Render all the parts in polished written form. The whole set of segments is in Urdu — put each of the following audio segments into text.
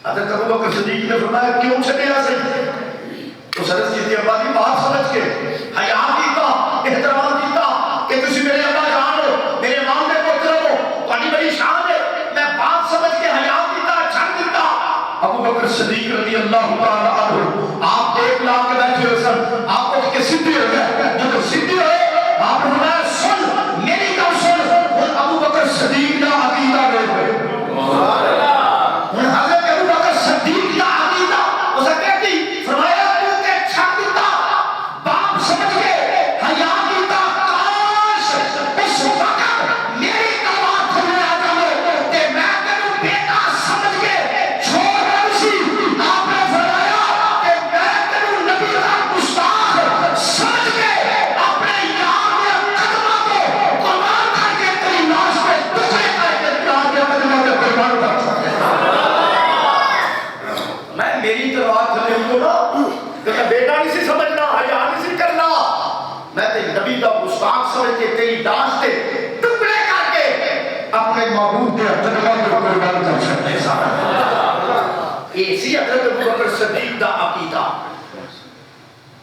حضرت ابو بکر صدیق نے فرمایا کیوں چھٹیا صحیح؟ تو حضرت کی آبادی بات سمجھ کے حیا کیتا، احترام کیتا کہ تسی میرے ابا جان ہو، میرے ماں دے پتر ہو، تہاڈی بڑی شان ہے، میں بات سمجھ کے حیا کیتا، چھڑ دیتا۔ ابو بکر صدیق رضی اللہ تعالی عنہ آپ ایک لاکھ کے بیٹھے ہوئے سن، آپ کو کہ سدھی ہو گئے، جب سدھی ہوئے آپ نے فرمایا سن میری گل سن، ہن ابو بکر صدیق کا عقیدہ دیکھ لے۔ سبحان اللہ۔ ہن حضرت ابو بکر صدیق کا عقیدہ اسے کہتی فرمایا تو کہ چھڑ دیتا، باپ سمجھ کے حیا کیتا، کاش اس وقت میری تلوار تھلے آ جائے کہ میں تینوں بیٹا سمجھ کے چھوڑ رہی سی۔ آپ نے فرمایا کہ میں تینوں نبی کا گستاخ سمجھ کے اپنے یار کے قدموں کو قربان کر کے تیری لاش پہ ٹکڑے کر کے یار کے قدموں پہ قربان کر سکتا۔ میں میری تلوار تھلے ہوں نا کہ میں بیٹا نہیں سی سمجھنا، حیا نہیں سی کرنا، میں تیری نبی کا گستاخ سمجھ کے تیری لاش پہ ٹکڑے کر کے اپنے معبود کے قدموں پہ قربان کر سکتا۔ یہ سی حضرت ابو بکر صدیق دا عقیدہ۔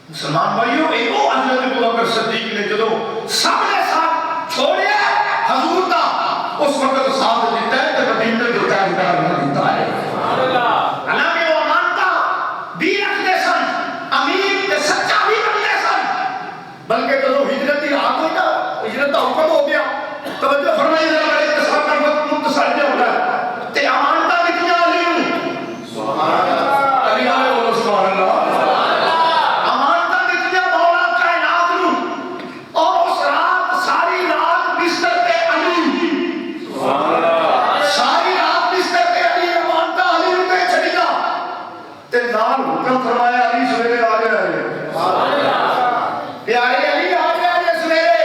مسلمان بھائیوں ایو حضرت ابو بکر صدیق نے جدو سب نے ساتھ چھوڑیا حضور دا اس وقت ساتھ دیتا ہے کہ مدینے کے تاجدار نے دیتا ہے۔ حالانکہ وہ مانتا بھی رکھتے سن، امین تے سچا بھی بنتے سن، بلکہ جدو ہجرت کی رات ہوئی نا، ہجرت کا حکم ہو گیا، توجہ فرمائی ذرا بڑے اختصار کر وقت مختصر دے ہو گیا تے امانتا دتیاں علی نوں۔ سبحان اللہ، علی آلے بولو سبحان اللہ۔ امانتا دتیاں مولا کائنات نوں، اور اس رات ساری رات بستر تے علی، سبحان اللہ، ساری رات بستر تے علی، امانتا علی نوں تے چھڑیا تے نال حکم فرمایا علی سویرے آ جائے۔ سبحان اللہ، پیارے علی آ جائے سویرے۔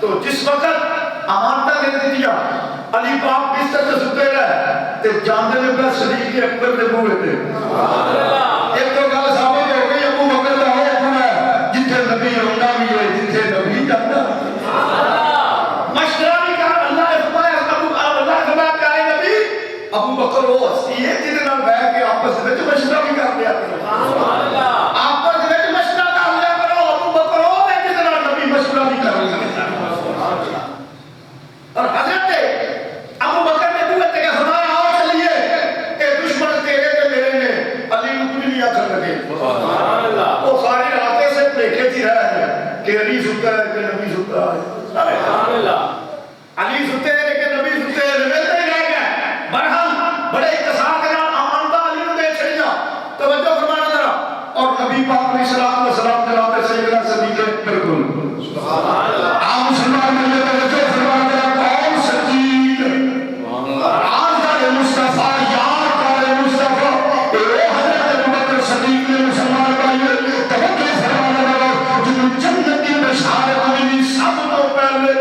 تو جس وقت امانتا دے دتیاں علی پاک بستر تے ستے رہے تے جاندے نے پہ صدیق اکبر دے بوئے تھے۔ ایک تو گل ثابت ہو گئی ابو بکر دا حکم ہے جتھے نبی ہونا بھی ہے، جتھے نبی جانا۔ مشورہ بھی کر اللہ نے فرمایا اللہ نے فرمایا پیارے نبی ابو بکر وہ ہستی ہے جہدے نال بیٹھ کے آپس وچ مشورہ بھی کر لیا کرو۔ آپس وچ مشورہ کر لیا کرو، ابو بکر وہ ہے جہدے نال نبی مشورہ بھی کر لیا کرو۔ اور حضرت ابو بکر نے بوئے تے فرمایا آؤ چلیے کہ دشمن تیرے تے میرے نے علی نوں کچھ نہیں آکھن لگے۔ سبحان اللہ، وہ ساری رات سے بھلیکے تھی رہے ہیں کہ علی ستا ہے کہ نبی ستا ہے۔ سبحان اللہ، علی ستے ہیں کہ نبی ستے ہیں، ملتے ہی رہ گئے۔ برہم بڑے اقتصاد کے نام امانتا علی نوں دے چھڑیا۔ توجہ فرمانا ذرا، اور نبی پاک علیہ الصلوۃ والسلام جناب سیدنا صدیق بالکل سبحان اللہ۔ عام مسلمان میں توجہ فرمانا ذرا، کون صدیق؟ آزاد مصطفیٰ یار کال مصطفیٰ، اے حضرت ابو بکر صدیق نے مسلمان بھائی توجہ فرمانا ذرا، جنہوں جنت کی بشارت ملی سب تو پہلے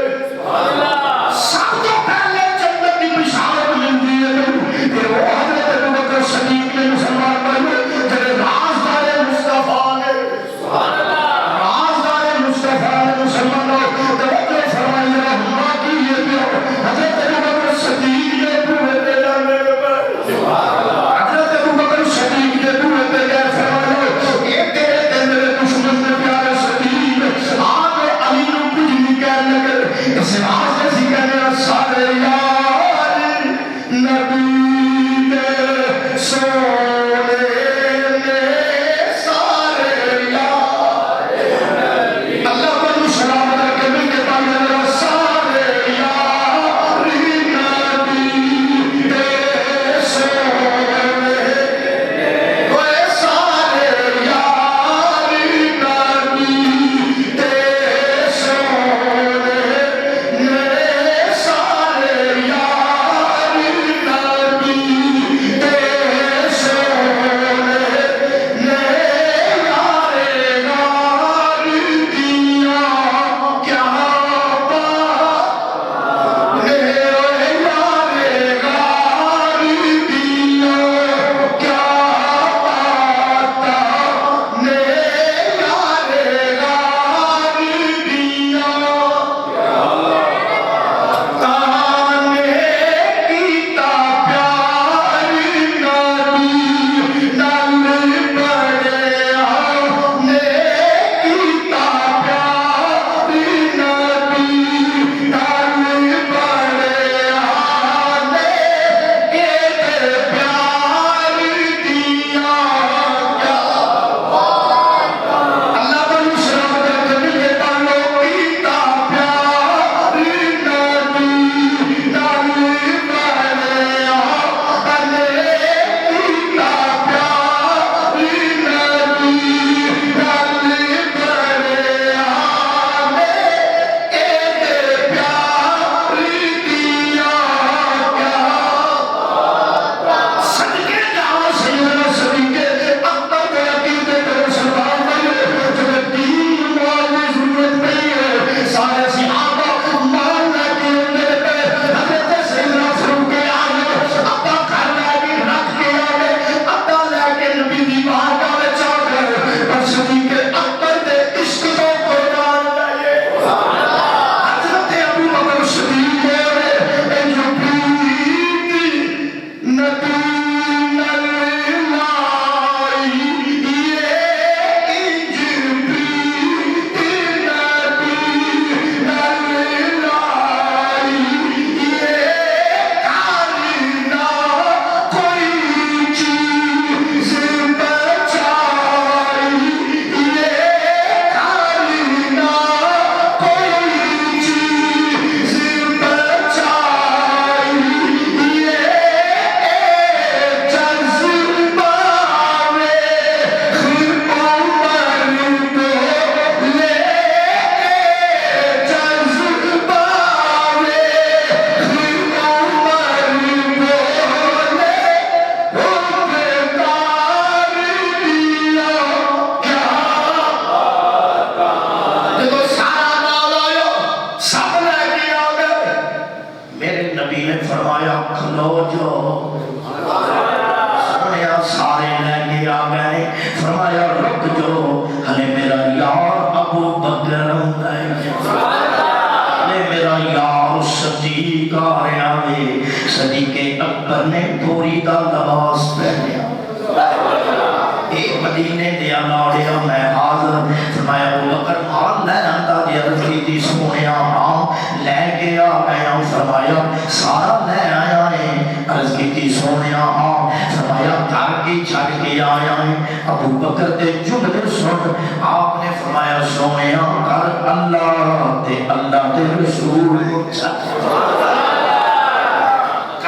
گھر کی چھڑ کے آیا ہے ابو بکر دے جملے سن آپ نے فرمایا سونیا کر اللہ تے اللہ دے رسول کر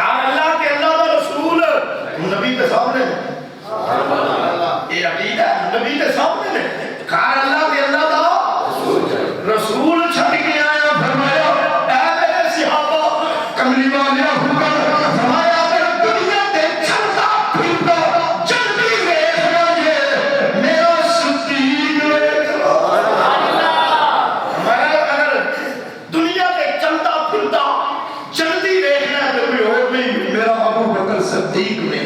اللہ تے اللہ دے رسول نبی کے سامنے یہ عقیدہ نبی کے سامنے کر اللہ تے اللہ دا رسول چھڑ کے آیا فرمایا اے میرے صحابہ کملی والے حکم فرمایا صدیق میں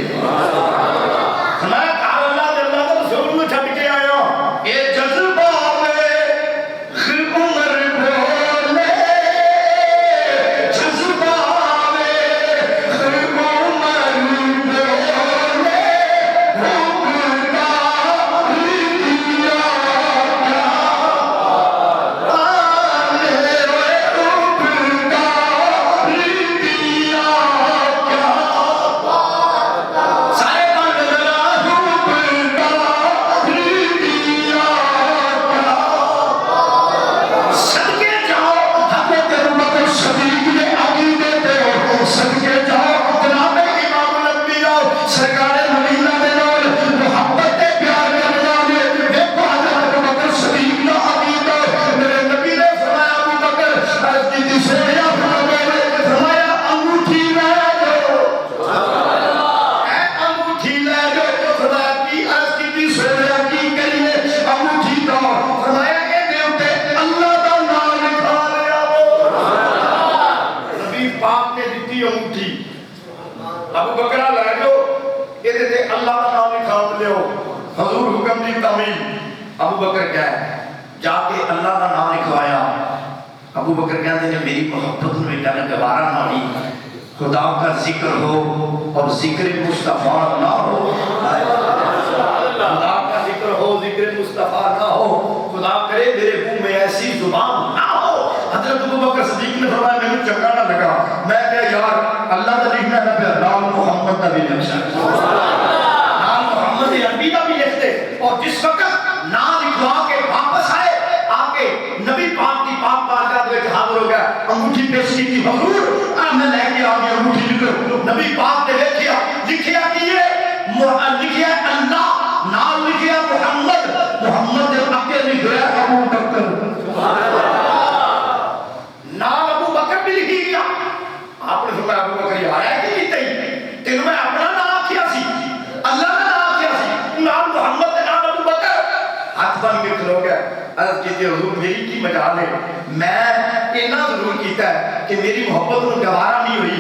میں کہا اللہ دے اللہ دے رسول میں چھٹ کے آیا اے جذبہ میں عمر بولے جذبہ میں عمر بولے ابو بکرہ لے جو یہ دیتے اللہ کا نام لکھا لے حضور حکم دی تعمیم ابو بکر کیا ہے جا کے اللہ کا نام لکھوایا ابو بکر کہتے ہیں میری محبت میں کہنا گوارا نہ ہوئی خدا کا ذکر ہو اور ذکر مصطفیٰ نہ ہو خدا کا ذکر ہو ذکر مصطفیٰ نہ ہو خدا کرے میرے منہ میں ایسی زبان نہ ہو حضرت ابو بکر صدیق نے فرمایا میں چنگا نہ لگا میں کہا یار اللہ کا لکھنا ہے پھر نام محمد کا بھی لکھ سکتا نام محمد عربی کا بھی لکھتے اور جس وقت نام لکھوا کے واپس آئے آ کے نبی پاک کی پاک بارگاہ میں حاضر ہو گیا انگوٹھی پیش کی تھی حضور میں لے کے آ گیا انگوٹھی لکھو نبی پاک نے لکھیا لکھیا کیے لکھیا اللہ نام لکھیا محمد محمد نے اکے لکھ گیا ابو بکر نام ابو بکر بھی لکھی گیا آپ نے فرمایا ابو بکر یہ آیا کہ نہیں تھی تینوں میں اپنا نام کیا سی اللہ کا نام کیا سی نام محمد کے نام ابو بکر ہاتھ بن کے کھلو گیا عرض کہتے حضور میری کی مجال ہے میں اتنا ضرور کیتا ہے کہ میری محبت کو گوارا نہیں ہوئی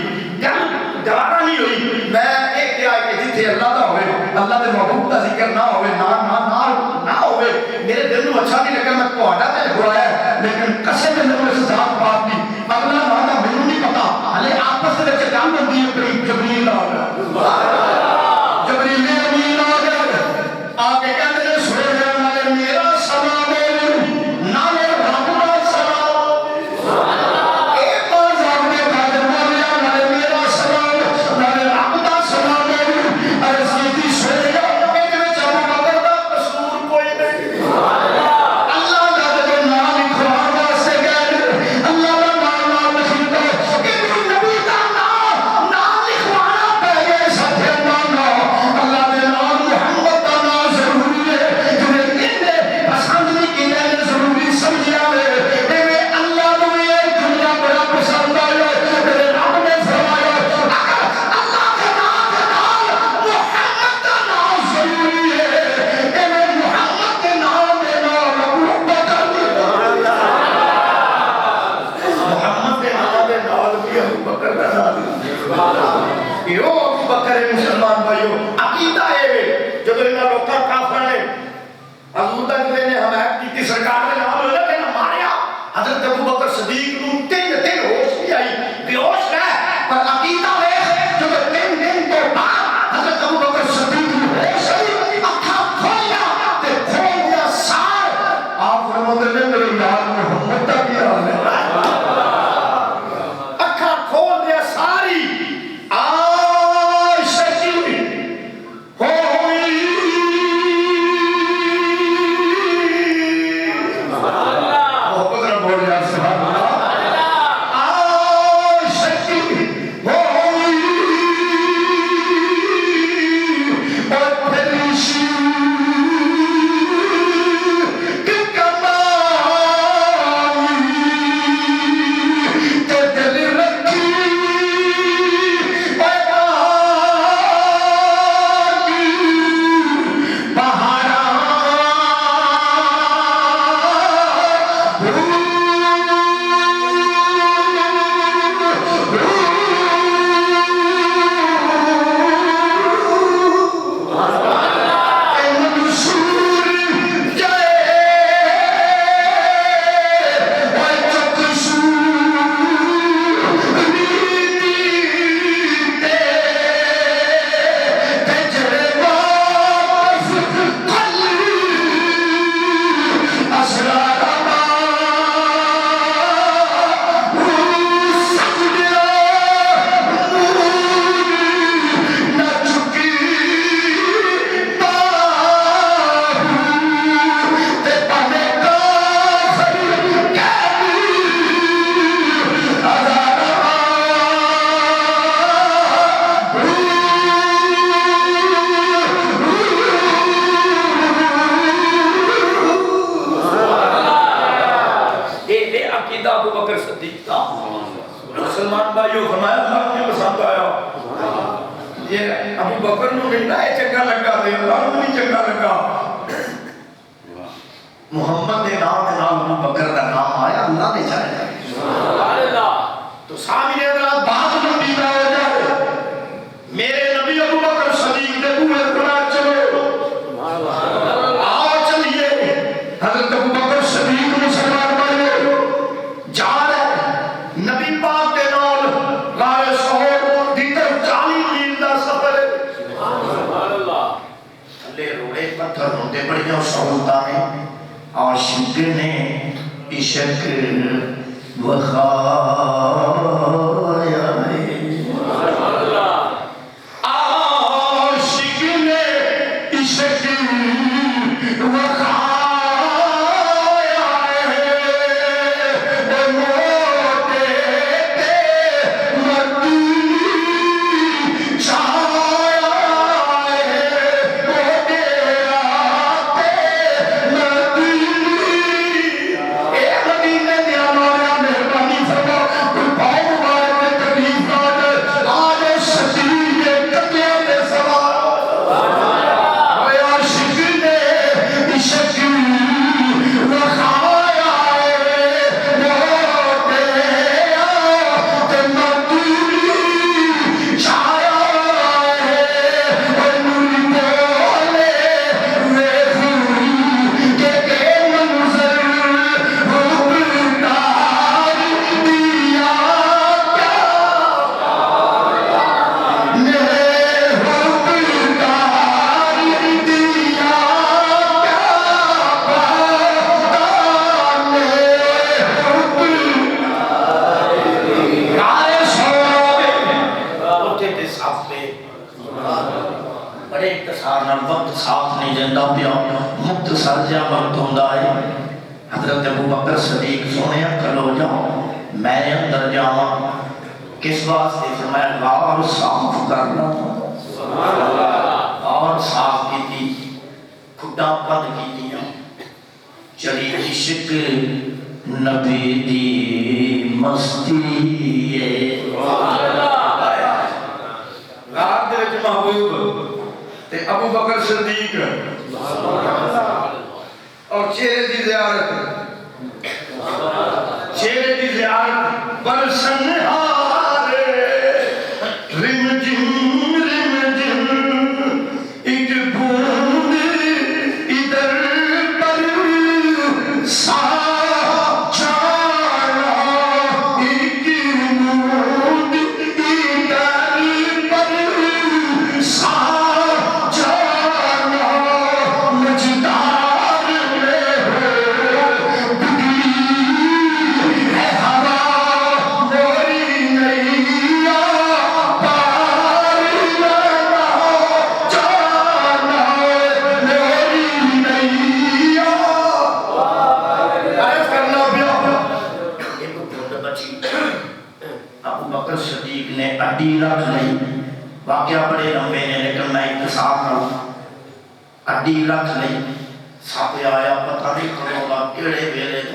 گوارا نہیں ہوئی میں ایک کیا ہے کہ جتھے اللہ کا ہوئے اللہ کے محبوب کا ذکر نہ ہوئے نہ ہوئے میرے دل میں اچھا نہیں لگا میں کوہاٹا تے گھرایا ہے لیکن قسم میں نے اس ذات پاک دی اگلا مانا مینوں نہیں پتا ہلے آپس میں گل ہوندی ہے جبریل آ گیا جبریل امین آ گیا آ کے کہندے نے سنے والے میرا سلام نالے رب دا سلام اے بازار دے بازار والے میرا سلام نالے رب دا سلام عرض کیتی سنے اے وچ ابو بکر دا قصور کوئی نہیں اللہ دا نام لکھوا واسطے گئے اللہ دا نام لکھدا کہ نبی دا نام لکھوانا پے گئے ساتھے نام اللہ دے نام محمد دا نام ضروری ہے جنہیں کہندے پسند نہیں کیندے ضروری سمجھیا ہے اے اللہ نو یہ دنیا بڑا پسند آیا میرے رب نے فرمایا اللہ کے نام محمد دا نام ضروری ہے اے محمد کے نام دے نام ابو بکر محمد کے نام دے نال بھی ابو بکر دا نام یہ ابو بکر مسلمان بھائیو عقیدہ ہے جب انہاں لوکاں کافراں نے حضور دا نے حمایت کی سرکار نے نام لے کے ماریا حضرت ابو بکر صدیق نو تین ہوش نہیں آئی بے ہوش ہے پر عقیدہ ہے جب تین کے بعد حضرت ابو بکر صدیق نو ہوش آئی اکھاں کھولیا تے کھول دیا سار آپ فرماتے ہیں میرے یار محمد دا کی حال ہے اکھاں کھول دیا ساری آئے شکی ہوئی چنگا لگا تے اللہ نوں نہیں چنگا لگا محمد دے نام دے نال ابو بکر دا نام آیا اللہ نے چاہیا سبحان اللہ تو سامنے حضرات بات لمبی نہ ہو جائے میرے نبی ابو بکر صدیق دے بوئے بنا چلو آؤ چلیے حضرت ابو بکر صدیق مسلمان بنے جا رہے نبی پاک دے نال غار صہر دی طرف 40 میل دا سفر ہے سبحان اللہ تھلے روڑے پتھر ہوندے بڑیاں سہولتاں نے عاشق نے عشق وخایا ہے عاشق نے عشق وخایا ہے موتے تے مدنی چھایا ہے موتے آتے مدنی اے مدینے دیا نوریا مہربانی فرما کوئی پاؤ مبارک میں تکلیف آج آج شدید قطعے دے سوار اے عاشق نے عشق وخایا ہے موتے آتے مدنی چھایا ہے اے نوری بولے ویخو کہ منظر حکمدار دیا کیا نے حکمدار دیا کیا پاکان نے گائے سوئے اٹھے تے صاف پہ بڑے اقتصار نال وقت ساتھ نہیں جندہ پیا مختصر جا وقت ہوندہ ہے حضرت ابو بکر صدیق سونے کلو جاؤ میں نے اندر جاؤں کس واسطے فرمایا غار صاف کرنا غار صاف کی تھی کھڈا بند کی دیا چلی عشق نبی دی مستی ہے غار دے وچ محبوب تے ابو بکر صدیق اور چہرے دی زیارت چہرے دی زیارت برسن ہارے رم جم ایک بوند ادھر پر سا جانا ایک بوند ادھر پر سا جانا مجدار میں ہو بگڑی ہے ہوا موری نیا پار لگا جانا موری نیا عرض کرنا پیا ایک بھوند بچی ابو بکر صدیق نے اڈی رکھ لی واقعہ بڑے لمبے نے لیکن میں اختصار کروں اڈی رکھ لی سپ آیا پتہ نہیں کروں گا کیڑے ویلے دا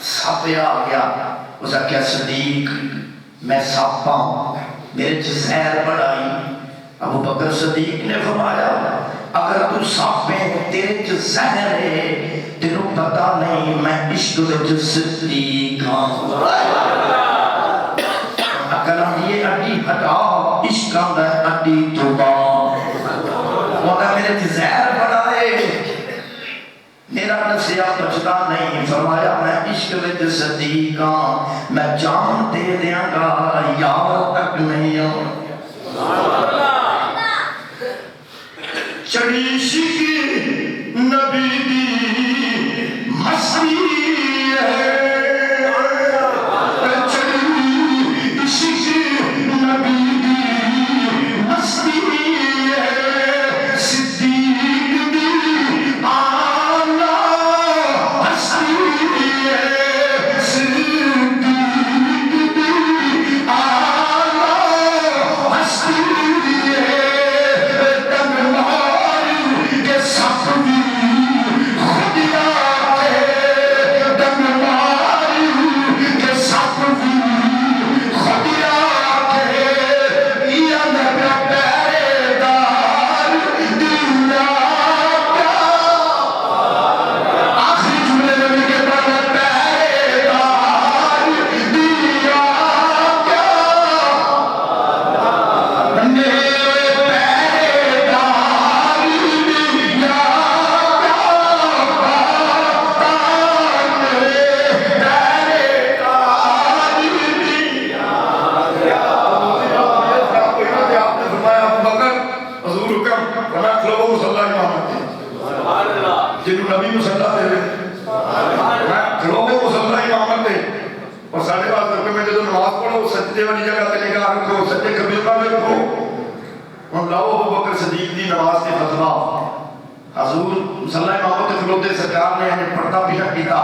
سپ آ گیا اس نے کہا صدیق میں سپ ہوں میرے زہر بڑھائی ابو بکر صدیق نے فرمایا اگر تو سپ ہے تیرے زہر ہے تینوں پتہ نہیں میں عشق وچ صدیق ہوں اگر یہ اڈی ہٹا عشق آندا ہے اڈی توبہ مولا میرے زہر بڑھائے میرا نسیہ بچتا نہیں فرمایا میں عشق وچ صدیق ہاں میں جان دے دیاں گا یار تک نہیں ہوں چڑی عشق نبی دی مستی ہے فرمایا کھلو مصلی امامت جنہوں نبی مصلی دے رہے فرمایا کھلو مصلی امامت دے اور ساڑھے بعد رکھے میں جدو نماز پڑھو سجدے والی جگہ تے نگاہ رکھو سجدے قبلہ میں رکھو اور لاؤ ابو بکر صدیق دی نماز کے فتوہ حضور صلی اللہ علیہ وسلم سرکار نے ہمیں پردہ بھی نہ کیتا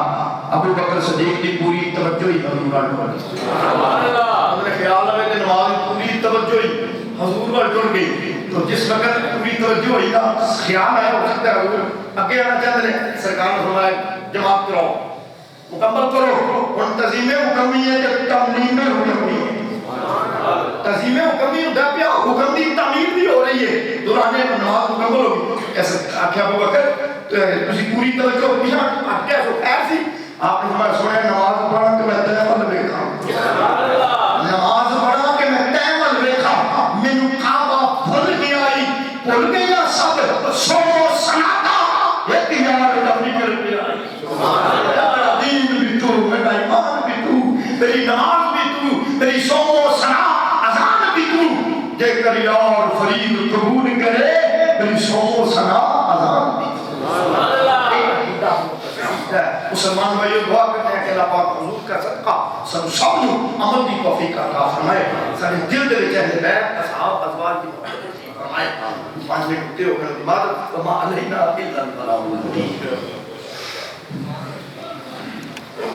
ابو بکر صدیق کی پوری توجہ ہی حضور وال ٹر گئی انہوں نے خیال ہے کہ نماز پوری توجہ ہی حضور وال ٹر گئی تو جس وقت پوری توجہ ہوئی نا خیال ہے ہو سکتا ہے حضور اگے آنا چاہتے ہیں سرکار نے فرمایا جماعت کرو مکمل کرو اور تزیم مکمی ہے کہ تملیم مکمی ہے تزیم مکمی ہوتا ہے پیا حکم دی تعمیر بھی ہو رہی ہے دوران نماز مکمل ہوگی ایسا آکھیا ابو بکر تسی پوری توجہ پیچھے آکھیا سو خیر سی آپ نے ہمارا سنیا نماز پڑھا کہ میں تیمل ویکھا نماز پڑھا کہ میں تیمل ویکھا مینو کعبہ بھول گیا بھول گیا سب سو سناتا ایک یار اپنی کر پیا دین بھی تو میرا ایمان بھی تو میری نماز بھی تو میری سو سنا اذان بھی تو جے کر یار فرید قبول کرے میری سو سنا اذان بھی تو مسلمان بھائیو دعا کرتے ہیں کہ اللہ پاک حضور کا صدقہ سب جو عمل دی توفیق عطا فرمائے سارے دل دے وچ اہل بیت اصحاب ازواج دی محبت فرمائے پانچ میں کتے ہو گئے بعد وما علینا الا البلاغ المبین